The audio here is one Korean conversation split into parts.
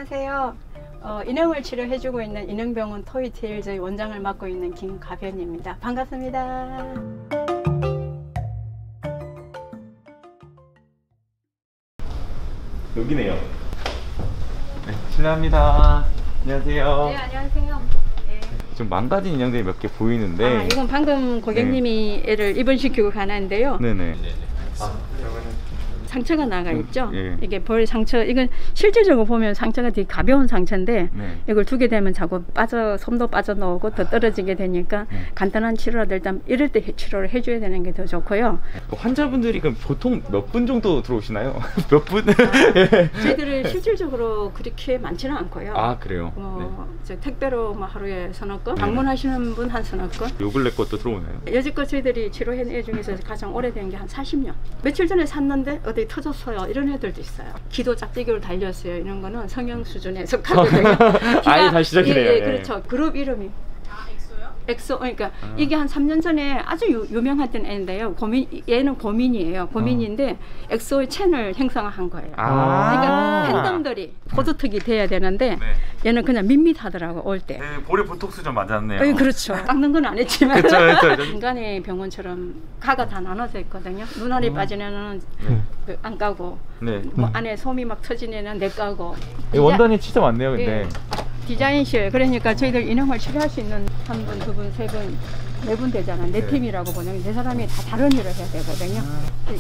안녕하세요. 인형을 치료해주고 있는 인형병원 토이테일 저희 원장을 맡고 있는 김가변입니다. 반갑습니다. 여기네요. 네, 실례합니다. 안녕하세요. 네, 안녕하세요. 네. 좀 망가진 인형들이 몇 개 보이는데. 이건 방금 고객님이 애를 입원시키고 가는데요. 네네. 상처가 나가 있죠. 예. 이게 벌 상처, 이건 실질적으로 보면 상처가 되게 가벼운 상처인데 네. 이걸 두게 되면 자꾸 솜도 빠져나오고 더 떨어지게 되니까 간단한 치료라도 일단 이럴 때 치료를 해줘야 되는 게 더 좋고요. 환자분들이 그럼 보통 몇 분 정도 들어오시나요? 몇 분? 저희들은 실질적으로 그렇게 많지는 않고요. 아, 그래요? 저 택배로 뭐 하루에 서너 건, 방문하시는 분 한 서너 건. 요 근래 것도 들어오나요? 여지껏 저희들이 치료한 애 중에서 가장 오래된 게 한 40년. 며칠 전에 샀는데 어디 터졌어요. 이런 애들도 있어요. 기도 짝대기로 달렸어요. 이런 거는 성형 수준에 속하거든요. 아예 다시 시작이네요. 예, 그렇죠. 그룹 이름이. 엑소, 그러니까 이게 한 3년 전에 아주 유명했던 애인데요. 얘는 고민이에요. 고민인데 엑소의 채널 형성한 거예요. 그러니까 팬덤들이 포도특이 돼야 되는데 얘는 그냥 밋밋하더라고 올 때. 네, 볼에 보톡스 좀 맞았네요. 그렇죠. 깎는 건 안 했지만. 그렇죠. 인간의 병원처럼 가가 다 나눠져 있거든요. 눈알이 빠진 애는 안 까고, 뭐 안에 솜이 막 터진 애는 내 까고. 원단이 진짜 많네요, 근데. 디자인실, 그러니까 저희들 인형을 치료할 수 있는 한 분, 두 분, 세 분, 네 분 되잖아요. 네 팀이라고 보면 네 사람이 다 다른 일을 해야 되거든요.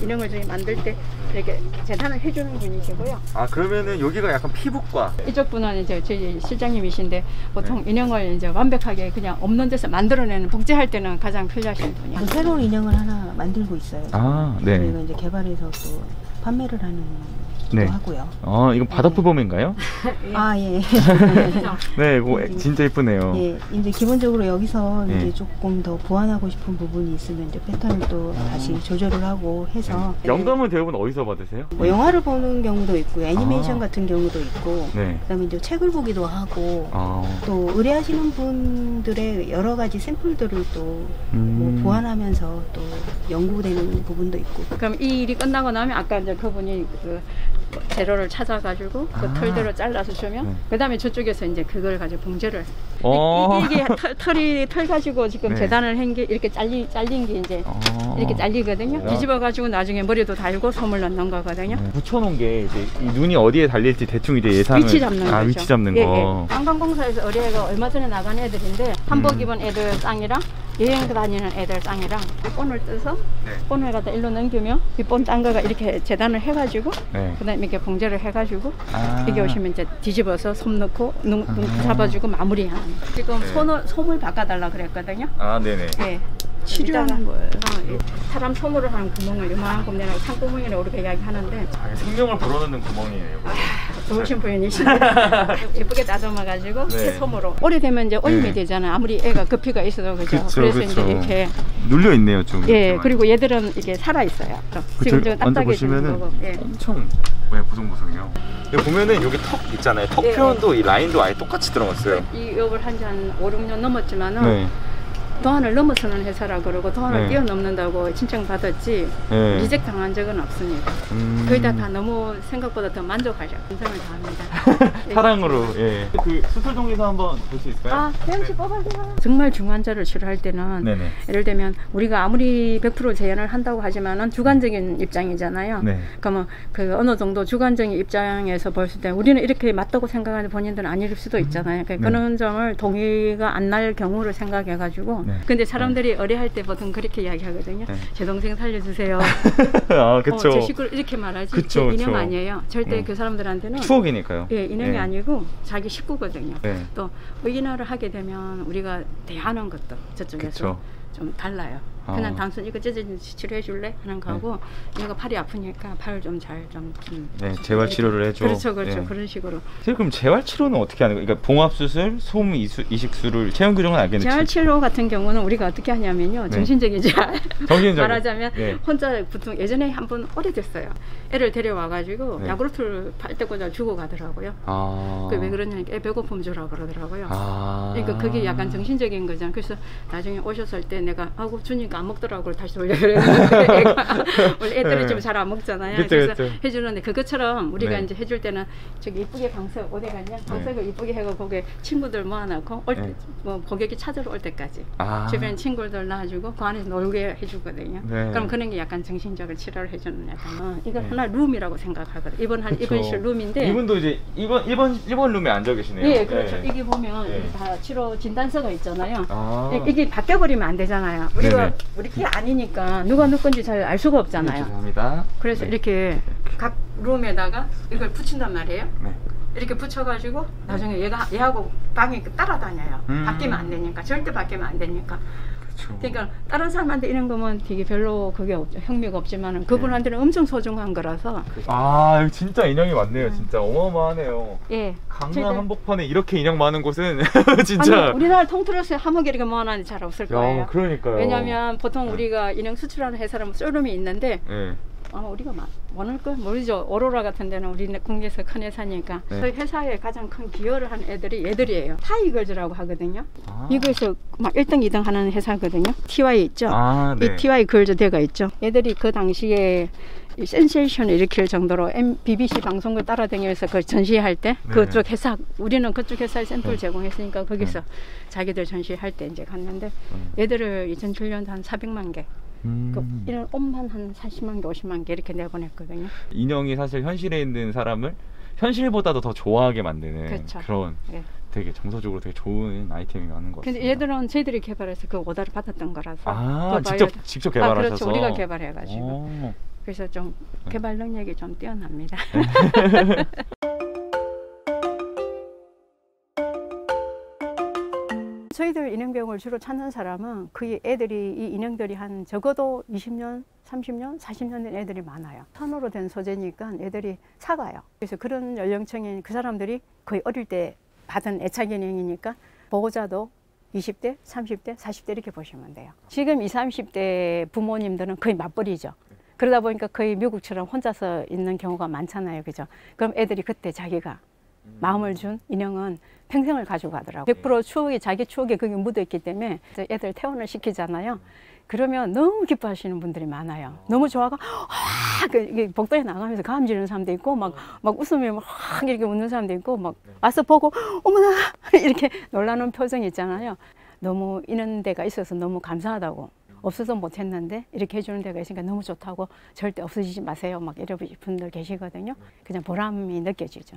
인형을 저희 만들 때 이렇게 재단을 해주는 분이시고요. 아, 그러면은 여기가 약간 피부과. 이쪽 분은 이제 저희 실장님이신데 보통 인형을 이제 완벽하게 그냥 없는 데서 만들어내는 복제할 때는 가장 필요하신 분이에요. 새로운 인형을 하나 만들고 있어요. 아, 네. 저희가 이제 개발해서 또 판매를 하는 네. 하고요. 이건 바다표범인가요? 아, 예. 네, 이거 진짜 예쁘네요. 예, 이제 기본적으로 여기서 이제 조금 더 보완하고 싶은 부분이 있으면 이제 패턴을 또 다시 조절을 하고 해서. 영감은 대부분 어디서 받으세요? 뭐 영화를 보는 경우도 있고, 애니메이션 같은 경우도 있고, 그다음에 이제 책을 보기도 하고, 또 의뢰하시는 분들의 여러 가지 샘플들을 또 뭐 보완하면서 또 연구되는 부분도 있고. 그럼 이 일이 끝나고 나면 아까 이제 그분이 그 재료를 찾아가지고 그 털대로 잘라서 주면 그 다음에 저쪽에서 이제 그걸 가지고 봉제를 이게 털 가지고 지금 재단을 한 게 이렇게 잘린 게 이제 이렇게 잘리거든요. 뒤집어 가지고 나중에 머리도 달고 솜을 넣는 거거든요. 붙여놓은 게 이제 이 눈이 어디에 달릴지 대충 이제 예상을 위치 잡는 거죠. 위치 잡는 거. 관광공사에서 의뢰가 얼마 전에 나간 애들인데 한복 입은 애들 쌍이랑 여행 다니는 애들 쌍이랑 본을 떠서 본을 갖다 일로 넘기면 뒷본 딴 거가 이렇게 재단을 해가지고 그다음에 이렇게 봉제를 해가지고 여기 오시면 이제 뒤집어서 솜 넣고 눈 잡아주고 마무리하는. 지금 솜을 바꿔달라 그랬거든요. 아, 네네. 네. 치료하는 거예요. 사람 손으로 하는 구멍을 요만한 구멍이라고 산구멍이라고 우리가 이야기하는데 생명을 불어넣는 구멍이에요. 좋으신 분이신데 예쁘게 다듬어가지고 솜으로 오래되면 이제 오염이 되잖아. 아무리 애가 급히가 있어도 그죠. 그래서 이제 이렇게 눌려 있네요 좀. 그리고 얘들은 이게 살아 있어요. 지금 저 딱딱해 지는 거고. 엄청 보송보송해요. 여기 보면은 여기 턱 있잖아요. 턱 표현도 이 라인도 아예 똑같이 들어갔어요. 이 욕을 한 지 한 5, 6년 넘었지만은. 도안을 넘어서는 회사라 그러고 도안을 뛰어넘는다고 칭찬받았지 리젝 당한 적은 없습니다. 거의 다 너무 생각보다 더 만족하죠. 인상을 다합니다. 사랑으로. 그 수술 동의서 한번 볼 수 있을까요? 혹시 뽑아주세요. 정말 중환자를 치료할 때는 예를 들면 우리가 아무리 100% 재현을 한다고 하지만은 주관적인 입장이잖아요. 그러면 그 어느 정도 주관적인 입장에서 봤을 때 우리는 이렇게 맞다고 생각하는 본인들은 아닐 수도 있잖아요. 그런 점을 동의가 안 날 경우를 생각해가지고 근데 사람들이 의뢰할 때 보통 그렇게 이야기하거든요. 제 동생 살려주세요. 그쵸. 제 식구를 이렇게 말하지. 그쵸, 인형 아니에요. 절대 그 사람들한테는 추억이니까요. 인형이 아니고 자기 식구거든요. 또 의인화를 하게 되면 우리가 대하는 것도 저쪽에서 좀 달라요. 그냥 단순히 이거 치료해 줄래 하는 거하고 얘가 팔이 아프니까 팔을 좀 잘 재활 치료를 해줘. 그렇죠 그런 식으로. 그럼 재활 치료는 어떻게 하는 거예요? 그러니까 봉합 수술, 솜 이식술을 체형 교정은 알겠는데 재활 치료 같은 경우는 우리가 어떻게 하냐면요 정신적인 재활 말하자면 혼자 보통 예전에 한번 오래됐어요. 애를 데려와가지고 야구르트를 팔 때마다 주고 가더라고요. 그 왜 그러냐니까 애 배고픔 주라 그러더라고요. 그러니까 그게 약간 정신적인 거잖아요. 그래서 나중에 오셨을 때 내가 아고 주니까 안 먹더라고 다시 돌려드렸는데 애가 원래 애들은 좀 잘 안 먹잖아요. 그쵸, 그래서 그쵸. 해주는데 그것처럼 우리가 네. 이제 해줄 때는 저기 이쁘게 방석 어디 갔냐? 방석을 이쁘게 해고 거기에 친구들 모아놓고 올 때, 뭐 고객이 찾으러 올 때까지 주변 친구들 놔주고 그 안에서 놀게 해주거든요. 그럼 그런 게 약간 정신적으로 치료를 해주는 약간 이건 하나 룸이라고 생각하거든요. 이번실 룸인데 이분도 이제 1번 룸에 앉아 계시네요. 예, 그렇죠. 이게 보면 네. 다 치료 진단서가 있잖아요. 이게 바뀌어버리면 안 되잖아요. 우리가 우리끼리 아니니까 누가 누군지 잘 알 수가 없잖아요. 죄송합니다. 그래서 이렇게 각 룸에다가 이걸 붙인단 말이에요. 이렇게 붙여가지고 나중에 얘하고 방에 따라다녀요. 바뀌면 안 되니까. 절대 바뀌면 안 되니까. 그쵸. 그러니까 다른 사람한테 이런 거면 되게 별로 그게 흥미가 없지만은 그분한테는 엄청 소중한 거라서. 여기 진짜 인형이 많네요. 진짜 어마어마하네요. 예. 강남 한복판에 이렇게 인형 많은 곳은 진짜. 아니, 우리나라 통틀어서 한옥에 이렇게 모아놨는데 잘 없을 거예요. 그러니까요. 왜냐하면 보통 우리가 인형 수출하는 회사라면 쇼룸이 있는데 아마 우리가 많을 걸 모르죠. 오로라 같은 데는 우리 국내에서 큰 회사니까. 저희 회사에 가장 큰 기여를 한 애들이 얘들이에요. 타이거즈라고 하거든요. 미국에서 막 1등, 2등 하는 회사거든요. TY 있죠. 이 TY 걸즈 대가 있죠. 얘들이 그 당시에 이 센세이션을 일으킬 정도로 BBC 방송국 따라다니면서 그걸 전시할 때 그쪽 회사, 우리는 그쪽 회사에 샘플 제공했으니까 거기서 자기들 전시할 때 이제 갔는데 얘들을 2007년도 한 400만 개 이런 옷만 한 40만 개, 50만 개 이렇게 내보냈거든요. 인형이 사실 현실에 있는 사람을 현실보다도 더 좋아하게 만드는 그렇죠. 그런 되게 정서적으로 되게 좋은 아이템이 많은 것 같습니다. 근데 얘들은 저희들이 개발해서 그 오더를 받았던 거라서. 직접 개발하셔서. 그렇죠. 우리가 개발해가지고. 그래서 좀 개발 능력이 좀 뛰어납니다. 저희들 인형병을 주로 찾는 사람은 그 애들이 이 인형들이 한 적어도 20년, 30년, 40년 된 애들이 많아요. 천으로 된 소재니까 애들이 작아요. 그래서 그런 연령층인 그 사람들이 거의 어릴 때 받은 애착 인형이니까 보호자도 20대, 30대, 40대 이렇게 보시면 돼요. 지금 20, 30대 부모님들은 거의 맞벌이죠. 그러다 보니까 거의 미국처럼 혼자서 있는 경우가 많잖아요. 그죠? 그럼 애들이 그때 자기가 마음을 준 인형은 평생을 가지고 가더라고요. 100% 추억이 자기 추억에 그게 묻어있기 때문에 애들 퇴원을 시키잖아요. 그러면 너무 기뻐하시는 분들이 많아요. 너무 좋아가 이게 복도에 나가면서 감 지르는 사람도 있고 막 웃으면 막 이렇게 웃는 사람도 있고 막 와서 보고 어머나 이렇게 놀라는 표정이 있잖아요. 너무 이런 데가 있어서 너무 감사하다고. 없어서 못했는데 이렇게 해주는 데가 있으니까 너무 좋다고 절대 없어지지 마세요. 막 이런 분들 계시거든요. 그냥 보람이 느껴지죠.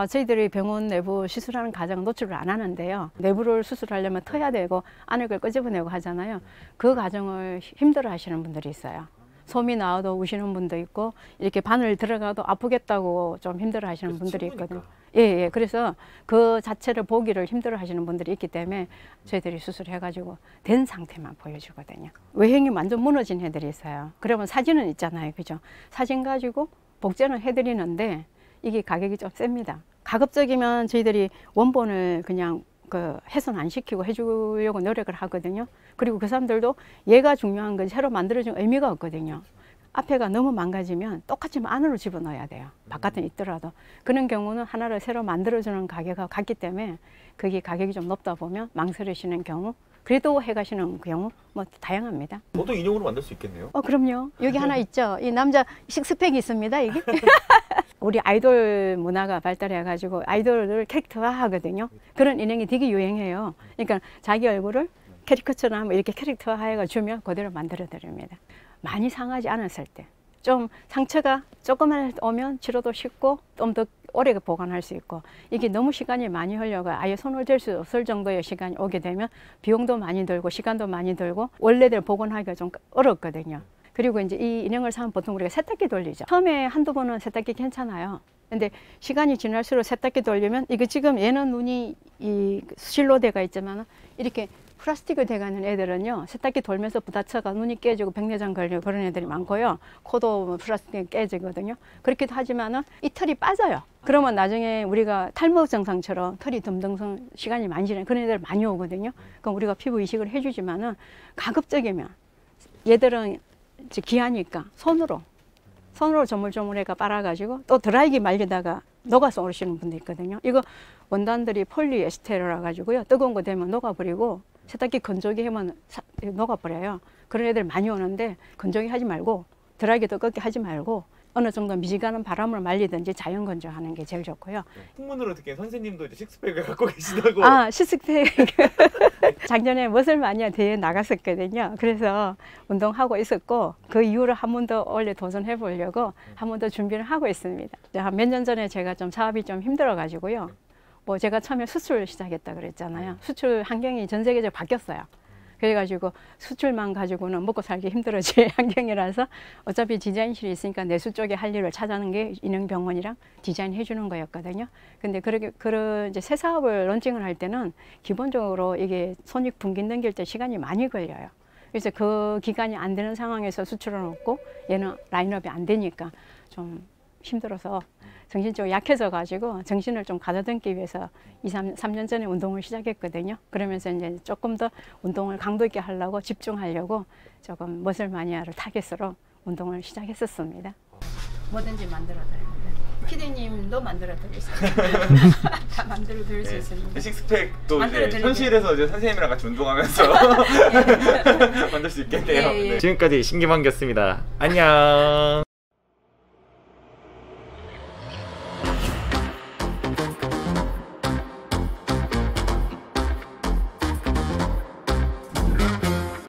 저희들이 병원 내부 시술하는 과정은 노출을 안 하는데요. 내부를 수술하려면 터야 되고 안을 걸 끄집어내고 하잖아요. 그 과정을 힘들어 하시는 분들이 있어요. 솜이 나와도 우시는 분도 있고 이렇게 바늘 들어가도 아프겠다고 좀 힘들어 하시는 분들이 있거든요. 예. 그래서 그 자체를 보기를 힘들어 하시는 분들이 있기 때문에 저희들이 수술해가지고 된 상태만 보여주거든요. 외형이 완전 무너진 애들이 있어요. 그러면 사진은 있잖아요. 그죠? 사진 가지고 복제는 해드리는데 이게 가격이 좀 셉니다. 가급적이면 저희들이 원본을 그냥 훼손 안 시키고 해주려고 노력을 하거든요. 그리고 그 사람들도 얘가 중요한 건 새로 만들어준 의미가 없거든요. 앞에가 너무 망가지면 똑같이 안으로 집어넣어야 돼요. 바깥에 있더라도. 그런 경우는 하나를 새로 만들어주는 가게가 같기 때문에 그게 가격이 좀 높다 보면 망설이시는 경우, 그래도 해가시는 경우 뭐 다양합니다. 저도 인형으로 만들 수 있겠네요. 그럼요. 여기 하나 있죠. 이 남자 식스팩이 있습니다. 이게. 우리 아이돌 문화가 발달해가지고 아이돌을 캐릭터화 하거든요. 그런 인형이 되게 유행해요. 그러니까 자기 얼굴을 캐릭터처럼 이렇게 캐릭터화해가 주면 그대로 만들어 드립니다. 많이 상하지 않았을 때. 좀 상처가 조금만 오면 치료도 쉽고 좀 더 오래 보관할 수 있고, 이게 너무 시간이 많이 흘려가 아예 손을 댈 수 없을 정도의 시간이 오게 되면 비용도 많이 들고 시간도 많이 들고 원래대로 복원하기가 좀 어렵거든요. 그리고 이제 이 인형을 사면 보통 우리가 세탁기 돌리죠. 처음에 한두 번은 세탁기 괜찮아요. 근데 시간이 지날수록 세탁기 돌리면 이거 지금 얘는 눈이 이 실로 돼가 있지만 이렇게 플라스틱을 대가는 애들은요 세탁기 돌면서 부딪혀가 눈이 깨지고 백내장 걸리고 그런 애들이 많고요. 코도 플라스틱이 깨지거든요. 그렇기도 하지만은 이 털이 빠져요. 그러면 나중에 우리가 탈모 증상처럼 털이 듬덩성 시간이 많이 지나는 그런 애들 많이 오거든요. 그럼 우리가 피부 이식을 해주지만은 가급적이면 얘들은 이제 귀하니까 손으로 조물조물해가 빨아가지고 또 드라이기 말리다가 녹아서 오르시는 분도 있거든요. 이거 원단들이 폴리에스테르라 가지고요 뜨거운 거 되면 녹아버리고 세탁기 건조기 하면 녹아버려요. 그런 애들 많이 오는데 건조기 하지 말고 드라이기도 꺾게 하지 말고 어느 정도 미지근한 바람을 말리든지 자연 건조하는 게 제일 좋고요. 풍문으로 듣기엔 선생님도 이제 식스팩을 갖고 계시다고. 아, 식스팩. 작년에 머슬마니아 대회에 나갔었거든요. 그래서 운동하고 있었고 그 이후로 한 번 더 원래 도전해 보려고 한 번 더 준비를 하고 있습니다. 몇 년 전에 제가 좀 사업이 좀 힘들어 가지고요. 뭐 제가 처음에 수출 시작했다 그랬잖아요. 수출 환경이 전 세계적으로 바뀌었어요. 그래가지고 수출만 가지고는 먹고 살기 힘들어질 환경이라서 어차피 디자인실이 있으니까 내수 쪽에 할 일을 찾아는 게 인형병원이랑 디자인 해주는 거였거든요. 근데 그런 이제 새 사업을 런칭을 할 때는 기본적으로 이게 손익분기 넘길 때 시간이 많이 걸려요. 그래서 그 기간이 안 되는 상황에서 수출을 놓고 얘는 라인업이 안 되니까 좀 힘들어서 정신적으로 약해져 가지고 정신을 좀 가다듬기 위해서 3년 전에 운동을 시작했거든요. 그러면서 이제 조금 더 운동을 강도 있게 하려고 집중하려고 조금 머슬마니아를 타겟으로 운동을 시작했었습니다. 뭐든지 만들어 드립니다. 피디님도 만들어 드릴 수 있습니다. 다 만들어 드릴 수 있습니다. 식스팩도 이제 현실에서 이제 선생님이랑 같이 운동하면서 만들 수 있겠네요. 네. 지금까지 신기만기였습니다. 안녕.